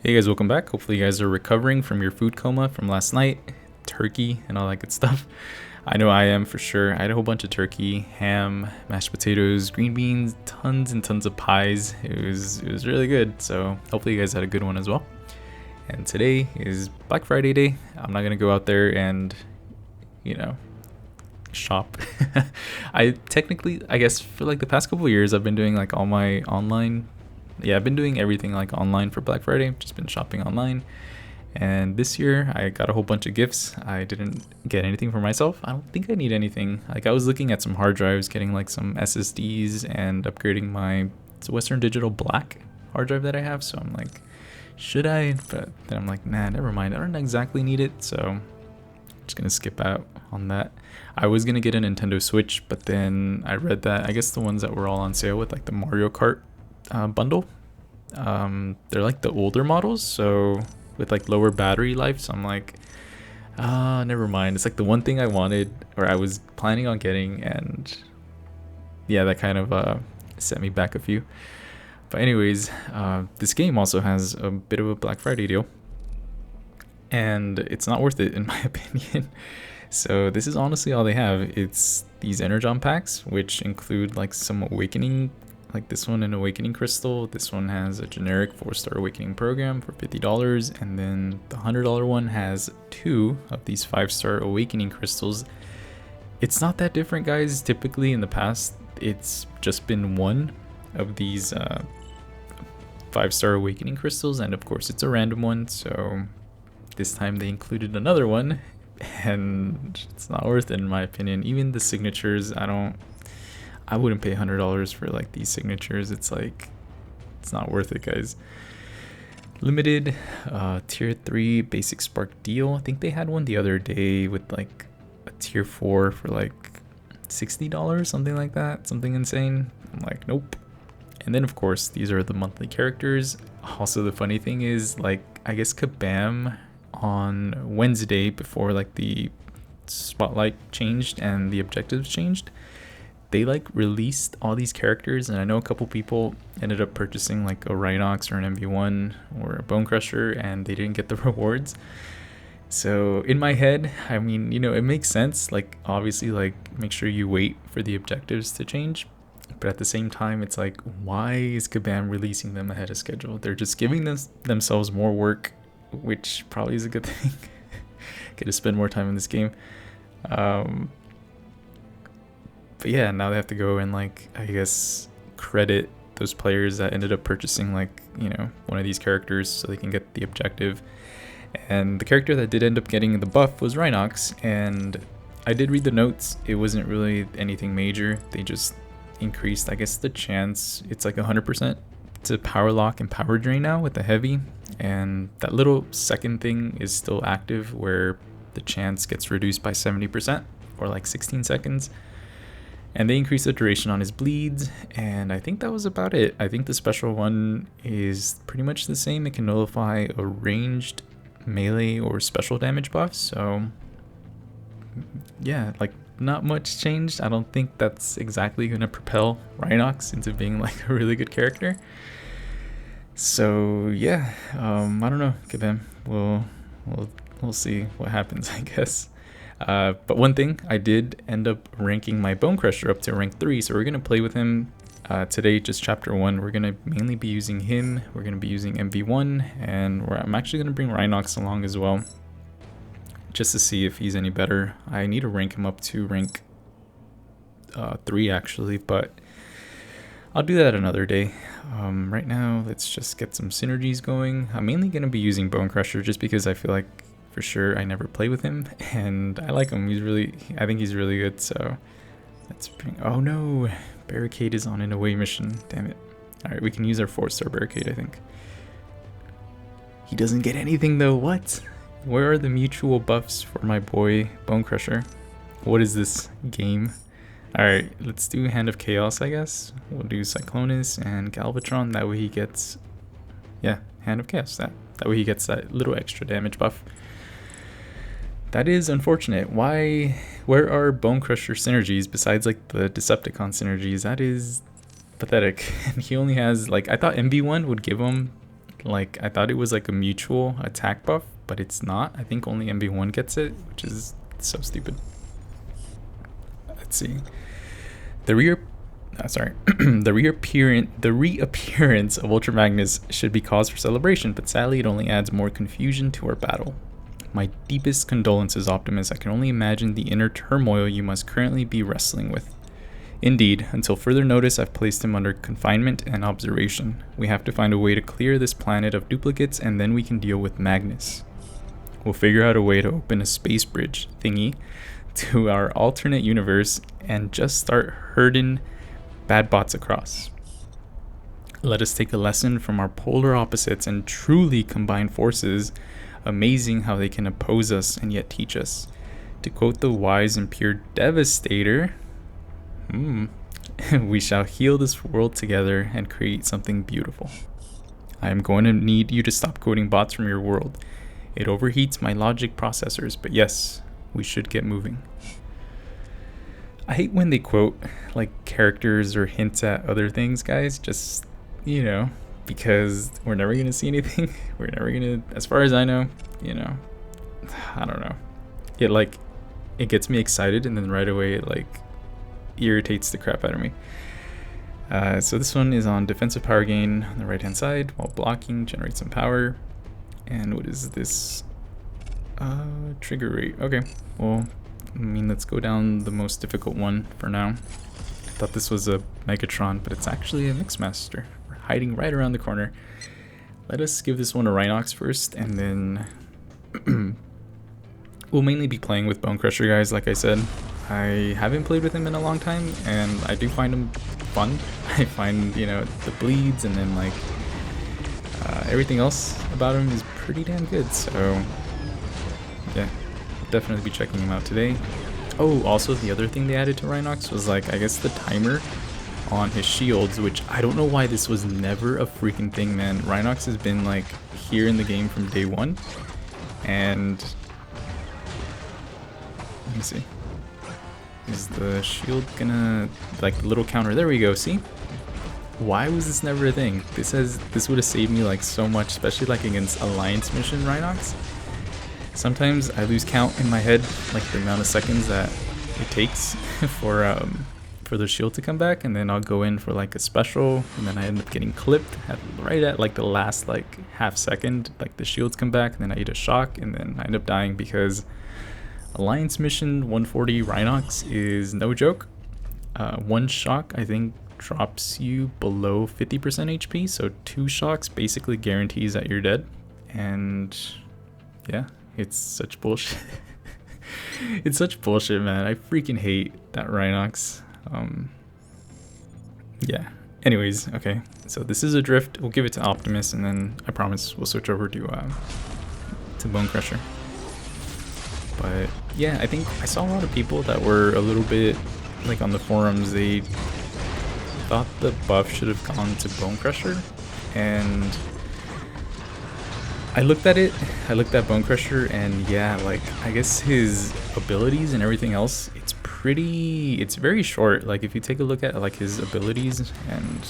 Hey guys, welcome back. Hopefully you guys are recovering from your food coma from last night, turkey and all that good stuff. I know I am for sure. I had a whole bunch of turkey, ham, mashed potatoes, green beans, tons and tons of pies. It was really good. So hopefully you guys had a good one as well. And today is Black Friday day. I'm not gonna go out there and, you know, shop. I guess for like the past couple of years I've been doing like all my online. Yeah, I've been doing everything like online for Black Friday. I've just been shopping online. And this year I got a whole bunch of gifts. I didn't get anything for myself. I don't think I need anything. Like I was looking at some hard drives, getting like some SSDs and upgrading my it's a Western Digital Black hard drive that I have. So I'm like, should I? But then I'm like, nah, never mind. I don't exactly need it. So I'm just gonna skip out on that. I was gonna get a Nintendo Switch, but then I read that I guess the ones that were all on sale with like the Mario Kart bundle, they're like the older models, so with like lower battery life. So I'm like, never mind. It's like the one thing I wanted or I was planning on getting, and yeah, that kind of set me back a few. But anyways, this game also has a bit of a Black Friday deal, and it's not worth it in my opinion. So this is honestly all they have. It's these Energon packs, which include like some awakening, like this one, an awakening crystal. This one has a generic 4-star awakening program for $50, and then the $100 one has 2 of these 5-star awakening crystals. It's not that different, guys. Typically in the past it's just been one of these 5-star awakening crystals, and of course it's a random one. So this time they included another one, and it's not worth it in my opinion. Even the signatures, I wouldn't pay $100 for like these signatures. It's like, it's not worth it, guys. Limited tier 3 basic spark deal. I think they had one the other day with like a tier 4 for like $60, something like that, something insane. I'm like, nope. And then of course these are the monthly characters. Also, the funny thing is, like, I guess Kabam on Wednesday, before like the spotlight changed and the objectives changed, they like released all these characters, and I know a couple people ended up purchasing like a Rhinox or an MV1 or a Bonecrusher, and they didn't get the rewards. So in my head, I mean, it makes sense. Like obviously, like make sure you wait for the objectives to change. But at the same time, it's like, why is Kabam releasing them ahead of schedule? They're just giving themselves more work, which probably is a good thing. Get to spend more time in this game. But yeah, now they have to go and like, I guess, credit those players that ended up purchasing like, one of these characters so they can get the objective. And the character that did end up getting the buff was Rhinox, and I did read the notes. It wasn't really anything major. They just increased, I guess, the chance. It's like 100% to power lock and power drain now with the heavy, and that little second thing is still active where the chance gets reduced by 70% or like 16 seconds. And they increased the duration on his bleeds, and I think that was about it. I think the special one is pretty much the same. It can nullify a ranged melee or special damage buff. So yeah, like not much changed. I don't think that's exactly going to propel Rhinox into being like a really good character. So yeah, I don't know, Kabam. We'll see what happens, I guess. But one thing, I did end up ranking my Bonecrusher up to rank 3, so we're going to play with him today, just chapter 1. We're going to mainly be using him, we're going to be using MV1, and I'm actually going to bring Rhinox along as well, just to see if he's any better. I need to rank him up to rank 3 actually, but I'll do that another day. Right now, let's just get some synergies going. I'm mainly going to be using Bonecrusher just because I feel like, for sure, I never play with him, and I like him. I think he's really good. So let's bring, oh no, barricade is on an away mission, damn it. All right, we can use our 4-star barricade, I think. He doesn't get anything though. What? Where are the mutual buffs for my boy Bonecrusher? What is this game? All right, let's do Hand of Chaos, I guess. We'll do Cyclonus and Galvatron. That way he gets, yeah, Hand of Chaos. That way he gets that little extra damage buff. That is unfortunate. Where are Bonecrusher synergies besides like the Decepticon synergies? That is pathetic. And he only has like, I thought MV1 would give him Like, I thought it was like a mutual attack buff, but it's not. I think only MV1 gets it, which is so stupid. Let's see. The reappearance of Ultra Magnus should be cause for celebration, but sadly it only adds more confusion to our battle. My deepest condolences, Optimus. I can only imagine the inner turmoil you must currently be wrestling with. Indeed, until further notice, I've placed him under confinement and observation. We have to find a way to clear this planet of duplicates, and then we can deal with Magnus. We'll figure out a way to open a space bridge thingy to our alternate universe and just start herding bad bots across. Let us take a lesson from our polar opposites and truly combine forces. Amazing how they can oppose us and yet teach us. To quote the wise and pure Devastator, we shall heal this world together and create something beautiful. I am going to need you to stop quoting bots from your world. It overheats my logic processors, but yes, we should get moving. I hate when they quote like characters or hints at other things, guys. Just, you know, because we're never going to see anything. We're never going to, as far as I know, you know, I don't know. It gets me excited, and then right away it like irritates the crap out of me. So this one is on defensive power gain on the right hand side. While blocking, generate some power. And what is this? Trigger rate. Okay, well, I mean, let's go down the most difficult one for now. I thought this was a Megatron, but it's actually a Mixmaster. We're hiding right around the corner. Let us give this one a Rhinox first, and then we'll mainly be playing with Bonecrusher, guys. Like I said, I haven't played with him in a long time, and I do find him fun. I find, you know, the bleeds, and then like everything else about him is pretty damn good. So yeah, definitely be checking him out today. Oh, also the other thing they added to Rhinox was like, I guess the timer on his shields, which I don't know why this was never a freaking thing, man. Rhinox has been like here in the game from day one, and let me see. Is the shield gonna, like, the little counter? There we go. See? Why was this never a thing? This would have saved me like so much, especially like against Alliance mission Rhinox. Sometimes I lose count in my head, like the amount of seconds that it takes for the shield to come back, and then I'll go in for like a special, and then I end up getting clipped right at like the last like half second, like the shields come back, and then I eat a shock, and then I end up dying because Alliance mission 140 Rhinox is no joke. One shock, I think, drops you below 50% HP, so 2 shocks basically guarantees that you're dead. And yeah, it's such bullshit. It's such bullshit, man. I freaking hate that Rhinox. Yeah, anyways, okay, so this is a drift. We'll give it to Optimus, and then I promise we'll switch over to Bonecrusher. But yeah, I think I saw a lot of people that were a little bit, like on the forums, they thought the buff should have gone to Bonecrusher, and I looked at Bonecrusher, and yeah, like, I guess his abilities and everything else, it's very short. Like, if you take a look at like his abilities and,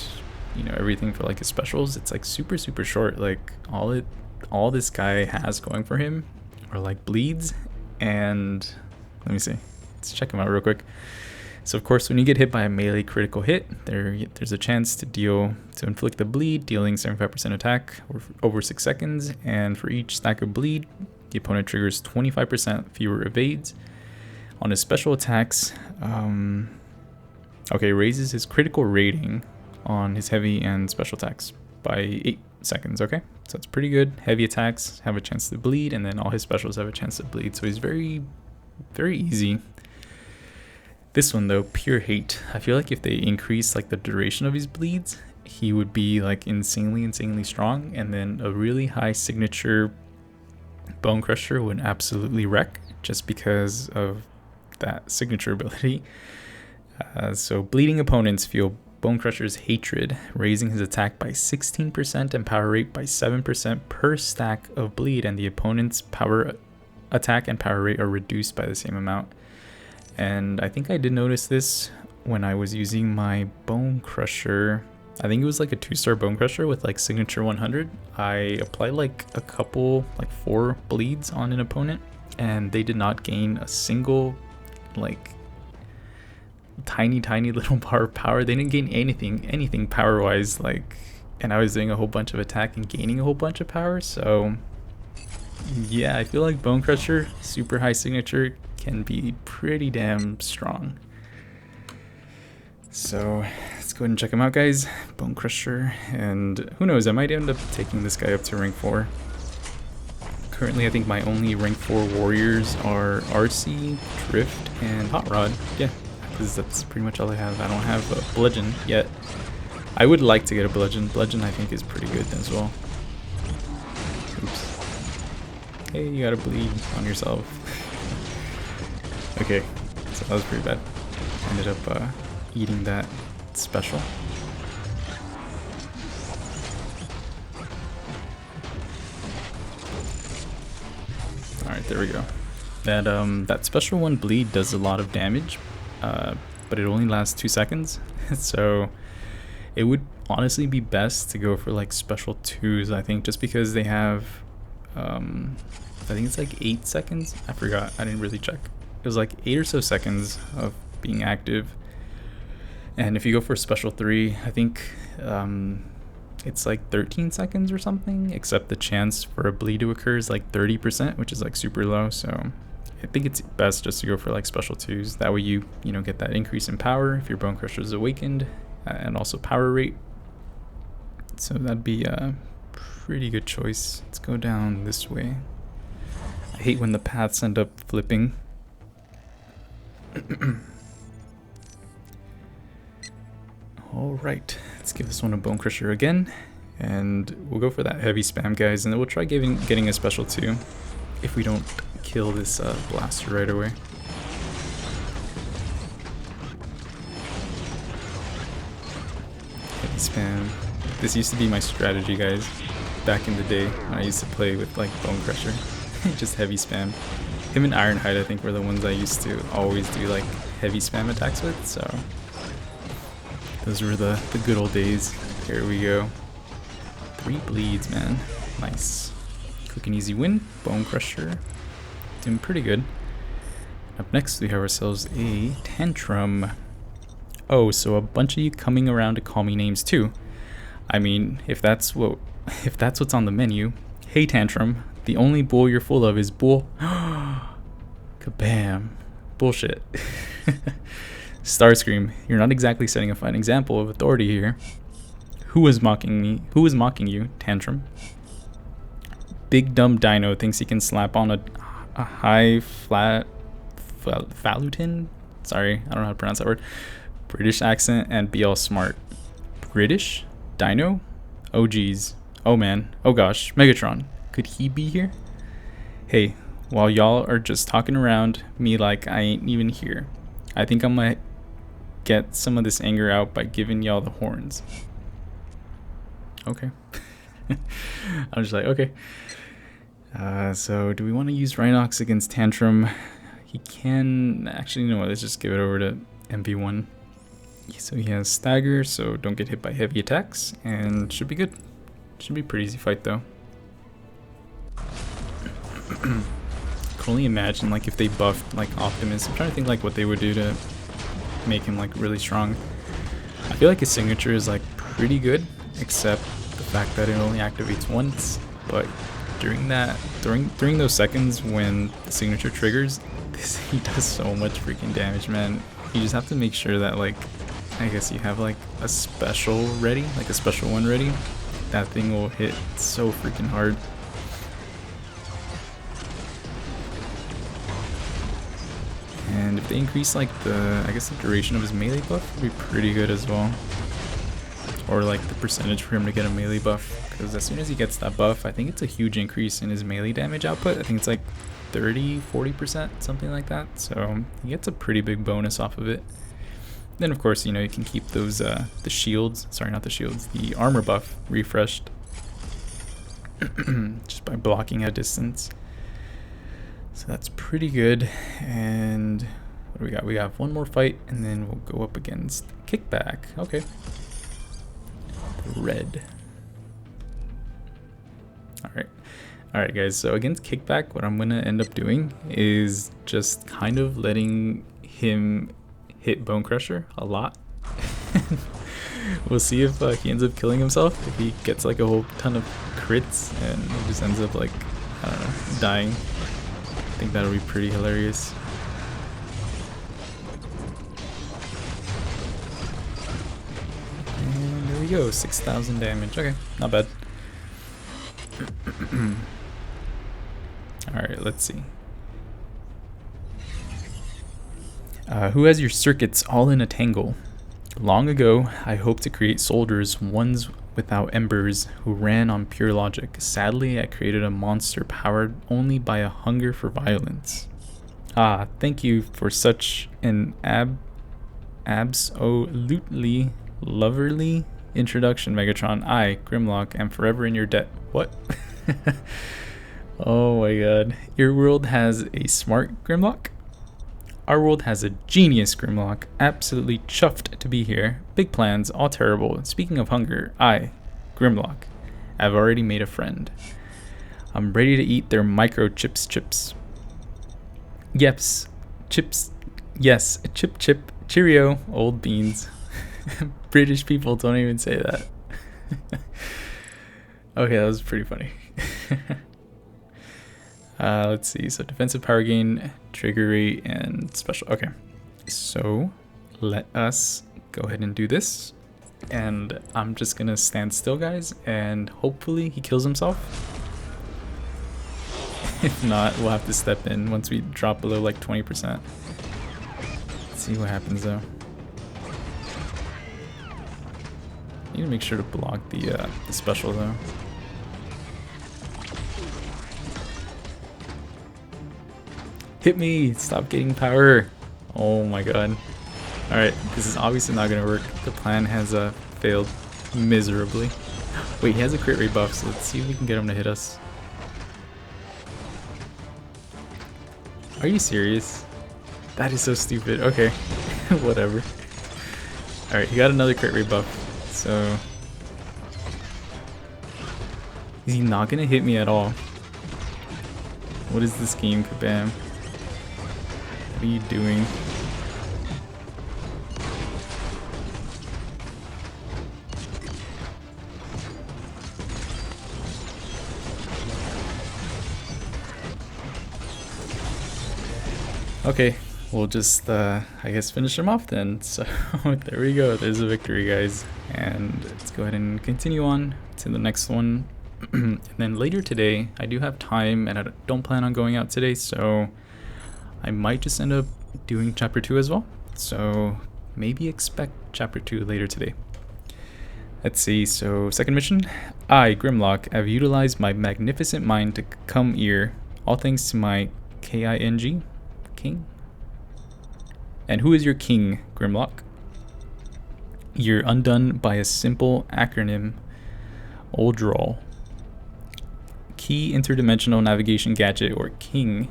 you know, everything for like his specials, it's like super short. Like, all this guy has going for him are like bleeds. And let me see, let's check him out real quick. So of course, when you get hit by a melee critical hit, there's a chance to inflict a bleed, dealing 75% attack over 6 seconds. And for each stack of bleed, the opponent triggers 25% fewer evades. On his special attacks, raises his critical rating on his heavy and special attacks by 8 seconds. Okay, so it's pretty good. Heavy attacks have a chance to bleed, and then all his specials have a chance to bleed, so he's very easy. This one though, pure hate. I feel like if they increase like the duration of his bleeds, he would be like insanely strong, and then a really high signature Bonecrusher would absolutely wreck just because of that signature ability. So bleeding opponents feel Bonecrusher's hatred, raising his attack by 16% and power rate by 7% per stack of bleed, and the opponent's power attack and power rate are reduced by the same amount. And I think I did notice this when I was using my Bonecrusher I think it was like a 2-star Bonecrusher with like signature 100. I applied like a couple, like 4 bleeds on an opponent, and they did not gain a single like tiny little bar of power. They didn't gain anything power wise, like, and I was doing a whole bunch of attack and gaining a whole bunch of power. So yeah, I feel like Bonecrusher super high signature can be pretty damn strong. So let's go ahead and check him out, guys. Bonecrusher, and who knows, I might end up taking this guy up to rank 4. Currently, I think my only rank 4 warriors are RC, Drift, and Hot Rod. Yeah, because that's pretty much all I have. I don't have a Bludgeon yet. I would like to get a Bludgeon. Bludgeon, I think, is pretty good as well. Oops. Hey, you gotta bleed on yourself. Okay, so that was pretty bad. Ended up eating that special. Alright, there we go. That special 1 bleed does a lot of damage, but it only lasts 2 seconds. So it would honestly be best to go for like special 2s, I think, just because they have I think it's like 8 seconds. I forgot, I didn't really check. It was like 8 or so seconds of being active. And if you go for special 3, I think it's like 13 seconds or something, except the chance for a bleed to occur is like 30%, which is like super low. So I think it's best just to go for like special 2s. That way you know, get that increase in power if your Bonecrusher is awakened, and also power rate. So that'd be a pretty good choice. Let's go down this way. I hate when the paths end up flipping. Alright, let's give this one a Bonecrusher again, and we'll go for that heavy spam, guys, and then we'll try getting a special 2 if we don't kill this blaster right away. Heavy spam. This used to be my strategy, guys, back in the day when I used to play with like Bonecrusher. Just heavy spam. Him and Ironhide, I think, were the ones I used to always do like heavy spam attacks with, so those were the good old days. Here we go. 3 bleeds, man. Nice. Quick and easy win. Bonecrusher. Doing pretty good. Up next, we have ourselves a Tantrum. Oh, so a bunch of you coming around to call me names too. I mean, if that's what's on the menu. Hey Tantrum, the only bull you're full of is bull. Kabam. Bullshit. Starscream, you're not exactly setting a fine example of authority here. Who is mocking me? Who is mocking you, Tantrum? Big dumb dino thinks he can slap on a high flat falutin? Sorry, I don't know how to pronounce that word. British accent and be all smart. British? Dino? Oh geez. Oh man. Oh gosh. Megatron. Could he be here? Hey, while y'all are just talking around me like I ain't even here, I think I might get some of this anger out by giving y'all the horns. Okay. I'm just like, okay. So do we want to use Rhinox against Tantrum? He can actually, you know what, let's just give it over to MV1. So he has stagger, so don't get hit by heavy attacks, and should be good. Should be a pretty easy fight though. Can only imagine like if they buffed like Optimus. I'm trying to think like what they would do to make him like really strong. I feel like his signature is like pretty good, except the fact that it only activates once. But during those seconds when the signature triggers, he does so much freaking damage, man. You just have to make sure that like, I guess you have like a special ready, like a special one ready. That thing will hit so freaking hard. And if they increase like I guess the duration of his melee buff would be pretty good as well. Or like the percentage for him to get a melee buff. Because as soon as he gets that buff, I think it's a huge increase in his melee damage output. I think it's like 30-40%, something like that. So he gets a pretty big bonus off of it. Then of course, you know, you can keep those the shields, sorry, not the shields, the armor buff refreshed just by blocking at a distance. So that's pretty good. And what do we got? We got one more fight, and then we'll go up against Kickback. Okay. red. Alright guys, so against kickback, what I'm gonna end up doing is just kind of letting him hit Bonecrusher a lot. We'll see if he ends up killing himself, if he gets like a whole ton of crits and he just ends up like, I don't know, dying. I think that'll be pretty hilarious. And there we go, 6,000 damage. Okay, not bad. Alright, let's see. Who has your circuits all in a tangle? Long ago, I hoped to create soldiers, ones without embers, who ran on pure logic. Sadly, I created a monster powered only by a hunger for violence. Ah, thank you for such an absolutely loverly introduction, Megatron. I, Grimlock, am forever in your debt. What? Oh my god. Your world has a smart Grimlock? Our world has a genius Grimlock. Absolutely chuffed to be here. Big plans, all terrible. Speaking of hunger, I, Grimlock, have already made a friend. I'm ready to eat their microchips chips. Yeps. Chips. Yes. Chip chip. Cheerio. Old beans. British people don't even say that. Okay, that was pretty funny. Let's see, so defensive power gain, trigger rate, and special. Okay, so let us go ahead and do this. And I'm just gonna stand still, guys, and hopefully he kills himself. If not, we'll have to step in once we drop below like 20%. Let's see what happens though. Need to make sure to block the special though. Hit me! Stop getting power! Oh my god. Alright, this is obviously not gonna work. The plan has failed miserably. Wait, he has a crit rate buff, so let's see if we can get him to hit us. Are you serious? That is so stupid. Okay, whatever. Alright, he got another crit rate buff, so... Is he not gonna hit me at all? What is this game, Kabam? What are you doing? Okay, we'll just I guess finish him off then. So there we go, there's a victory, guys. And let's go ahead and continue on to the next one. And then later today, I do have time and I don't plan on going out today, so I might just end up doing chapter 2 as well. So maybe expect chapter 2 later today. Let's see, so second mission. I, Grimlock, have utilized my magnificent mind to come here, all thanks to my King? King? And who is your king, Grimlock? You're undone by a simple acronym, Oldroll. Key Interdimensional Navigation Gadget, or KING,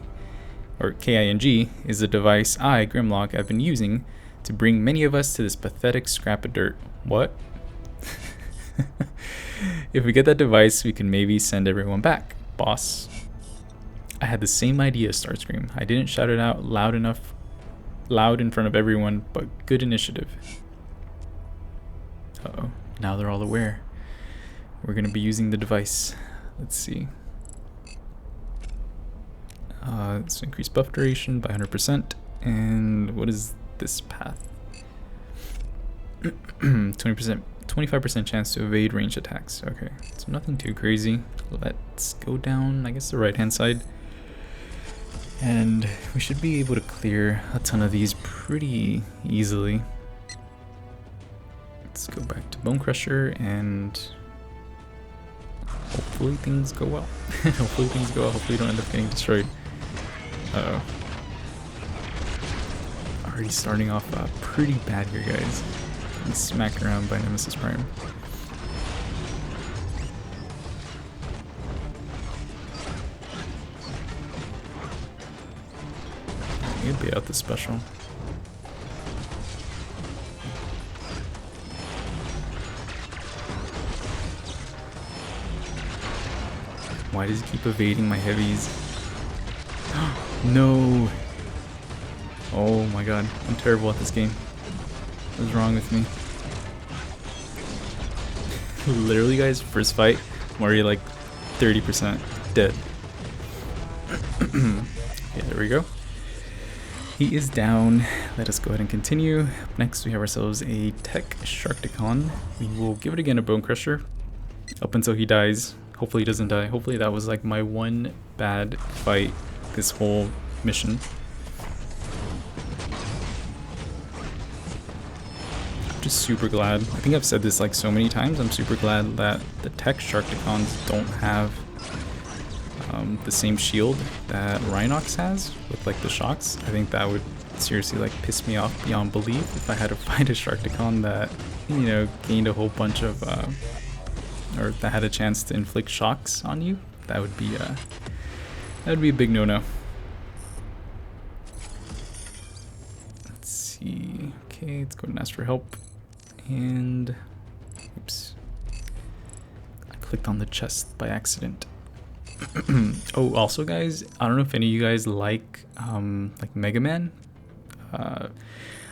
or KING, is a device I, Grimlock, have been using to bring many of us to this pathetic scrap of dirt. What? If we get that device, we can maybe send everyone back, boss. I had the same idea, Starscream. I didn't shout it out loud in front of everyone, but good initiative. Uh-oh, now they're all aware. We're gonna be using the device. Let's see. Let's increase buff duration by 100%. And what is this path? 20%, 25% chance to evade ranged attacks. Okay, so nothing too crazy. Let's go down, I guess, the right-hand side. And we should be able to clear a ton of these pretty easily. Let's go back to Bonecrusher and hopefully things go well. Hopefully things go well. Hopefully we don't end up getting destroyed. Uh-oh. Already starting off pretty bad here, guys. Getting smacked around by Nemesis Prime. You'd be out the special. Why does he keep evading my heavies? No! Oh my god, I'm terrible at this game. What's wrong with me? Literally, guys, first fight, I'm already like 30% dead. Yeah, there we go. He is down. Let us go ahead and continue. Next, we have ourselves a Tech Sharkticon. We will give it again a Bonecrusher up until he dies. Hopefully he doesn't die. Hopefully that was like my one bad fight this whole mission. I'm just super glad. I think I've said this like so many times. I'm super glad that the Tech Sharkticons don't have the same shield that Rhinox has with like the shocks. I think that would seriously like piss me off beyond belief if I had to fight a Sharkticon that, you know, gained a whole bunch of or that had a chance to inflict shocks on you. That would be a big no-no. Let's see. Okay, let's go and ask for help. And oops, I clicked on the chest by accident. Oh, also guys, I don't know if any of you guys like Mega Man.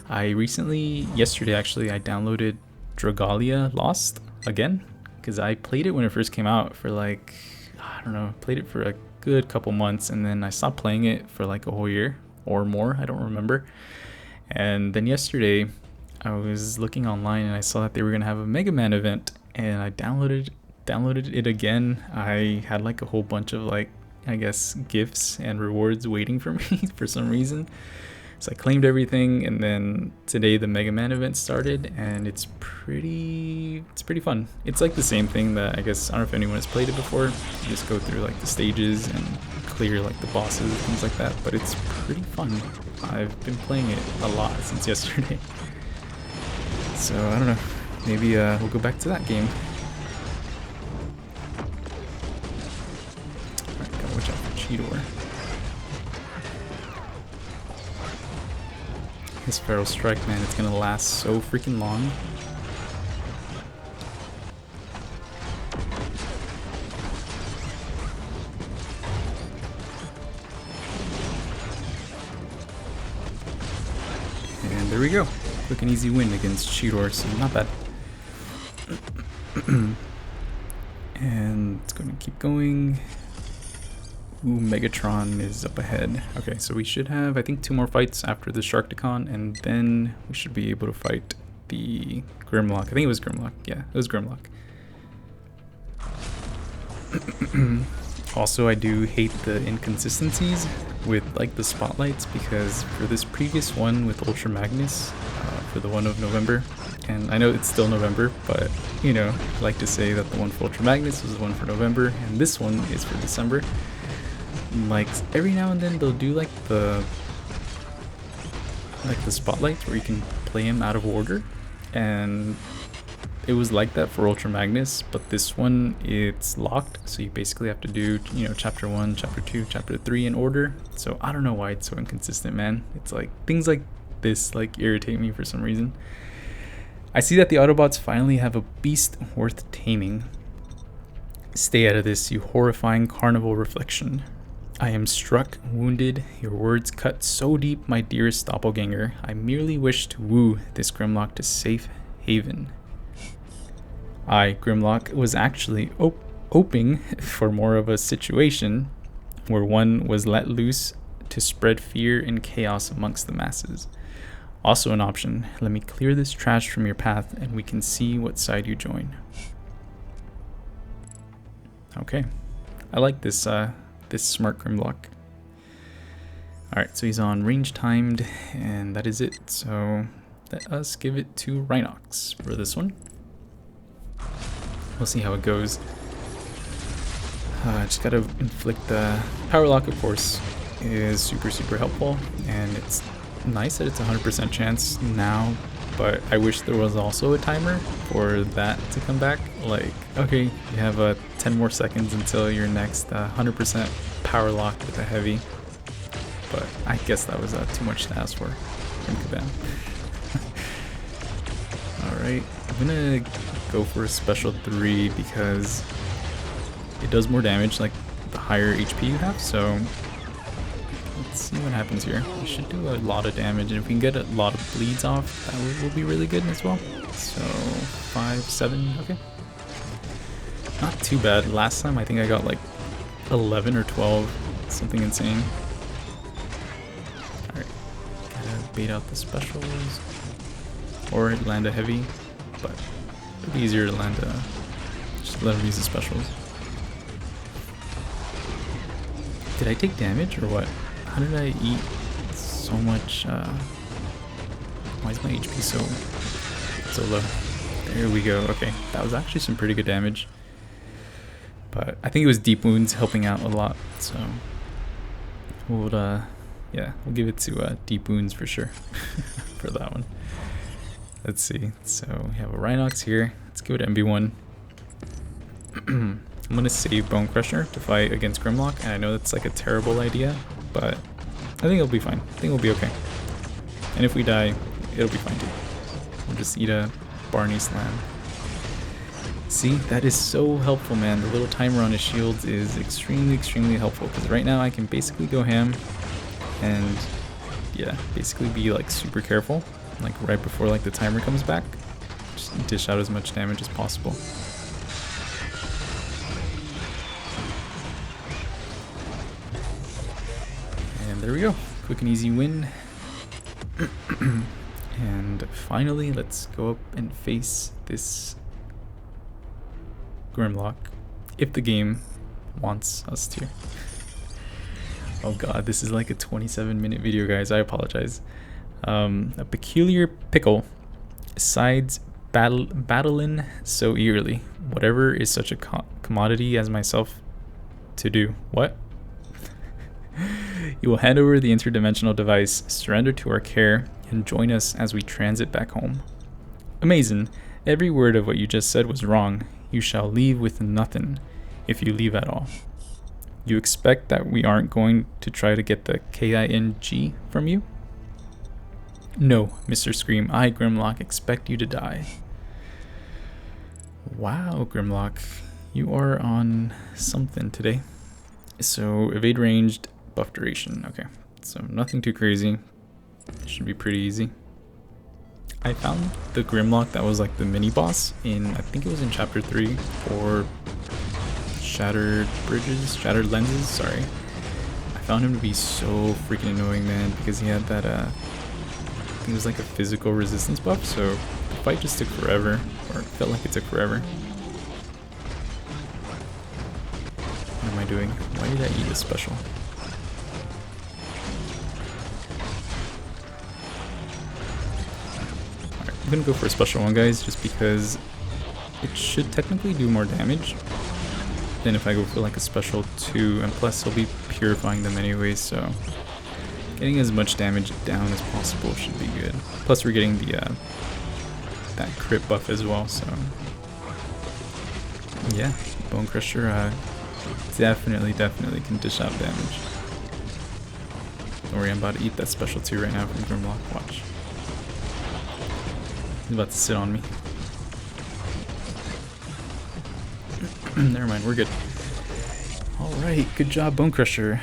I recently, yesterday actually, I downloaded Dragalia Lost again because I played it when it first came out for like, I don't know, played it for a good couple months, and then I stopped playing it for like a whole year or more, I don't remember. And then yesterday I was looking online and I saw that they were gonna have a Mega Man event, and I downloaded it again. I had like a whole bunch of like, I guess, gifts and rewards waiting for me for some reason. So I claimed everything, and then today the Mega Man event started, and it's pretty fun. It's like the same thing that, I guess, I don't know if anyone has played it before. You just go through like the stages and clear like the bosses, things like that, but it's pretty fun. I've been playing it a lot since yesterday. So I don't know, maybe we'll go back to that game. Alright, gotta watch out for Cheetor. This Feral Strike, man, it's gonna last so freaking long. And there we go. Quick and easy win against Cheetor, so not bad. And it's going to keep going. Ooh, Megatron is up ahead. Okay, so we should have, I think, 2 more fights after the Sharkticon, and then we should be able to fight the Grimlock. I think it was Grimlock. Yeah, it was Grimlock. Also, I do hate the inconsistencies with like the spotlights, because for this previous one with Ultra Magnus, for the one of November, and I know it's still November, but you know, I like to say that the one for Ultra Magnus was the one for November, and this one is for December. Like every now and then they'll do like the spotlights where you can play him out of order, and it was like that for Ultra Magnus, but this one it's locked, so you basically have to do, you know, chapter 1, chapter 2, chapter 3 in order. So I don't know why it's so inconsistent, man. It's like things like this like irritate me for some reason. I see that the Autobots finally have a beast worth taming. Stay out of this, you horrifying carnival reflection. I am struck, wounded, your words cut so deep, my dearest doppelganger. I merely wish to woo this Grimlock to safe haven. I, Grimlock, was actually hoping for more of a situation where one was let loose to spread fear and chaos amongst the masses. Also an option, let me clear this trash from your path and we can see what side you join. Okay, I like this this smart Grimlock. Alright, so he's on range timed, and that is it. So let us give it to Rhinox for this one. We'll see how it goes. Just gotta inflict the power lock, of course, is super helpful, and it's nice that it's 100% chance now, but I wish there was also a timer for that to come back. Like, okay, you have 10 more seconds until your next 100% power lock with a heavy, but I guess that was too much to ask for from Kaban. Alright, I'm gonna go for a special 3 because it does more damage, like the higher HP you have. So let's see what happens here. We should do a lot of damage, and if we can get a lot of bleeds off, that will be really good as well. So 5, 7, okay. Not too bad. Last time I think I got like 11 or 12, something insane. Alright, gotta bait out the specials. Or land a heavy, but it'd be easier to land a, just let him use the specials. Did I take damage or what? How did I eat so much? Why is my HP so low? There we go. Okay, that was actually some pretty good damage. But I think it was deep wounds helping out a lot. So we'll yeah, we'll give it to deep wounds for sure for that one. Let's see. So we have a Rhinox here. Let's go to MV1. I'm gonna save Bonecrusher to fight against Grimlock, and I know that's like a terrible idea, but I think it'll be fine. I think it'll be okay. And if we die, it'll be fine too. We'll just eat a Barney Slam. See, that is so helpful, man. The little timer on his shields is extremely helpful, because right now I can basically go ham and yeah, basically be like super careful, like right before like the timer comes back. Just dish out as much damage as possible. And there we go. Quick and easy win. And finally, let's go up and face this Grimlock, if the game wants us to. Oh god, this is like a 27-minute video, guys. I apologize. A peculiar pickle sides battling so eagerly. Whatever is such a commodity as myself to do. What? You will hand over the interdimensional device, surrender to our care, and join us as we transit back home. Amazing. Every word of what you just said was wrong. You shall leave with nothing, if you leave at all. You expect that we aren't going to try to get the KING from you? No, Mr. Scream, I, Grimlock, expect you to die. Wow, Grimlock, you are on something today. So, evade ranged, buff duration. Okay, so nothing too crazy. Should be pretty easy. I found the Grimlock that was like the mini boss in, I think it was in chapter 3 or Shattered Lenses, sorry. I found him to be so freaking annoying, man, because he had that, I think it was like a physical resistance buff, so the fight just took forever, or it felt like it took forever. What am I doing? Why did I eat a special? I'm gonna go for a special one, guys, just because it should technically do more damage than if I go for like a special 2, and plus I'll be purifying them anyway, so getting as much damage down as possible should be good. Plus we're getting the that crit buff as well, so yeah, Bonecrusher definitely can dish out damage. Don't worry, I'm about to eat that special 2 right now from Grimlock. Watch. He's about to sit on me. Never mind, we're good. Alright, good job, Bonecrusher.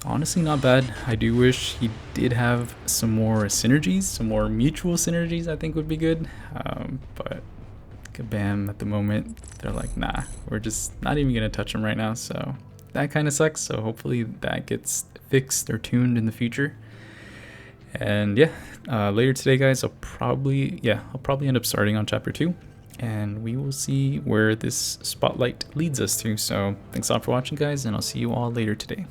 Honestly, not bad. I do wish he did have some more synergies, some more mutual synergies, I think would be good. But Kabam, at the moment, they're like, nah, we're just not even gonna touch him right now, so that kind of sucks. So hopefully that gets fixed or tuned in the future. And yeah, later today, guys, I'll probably end up starting on chapter 2, and we will see where this spotlight leads us to. So thanks a lot for watching, guys, and I'll see you all later today.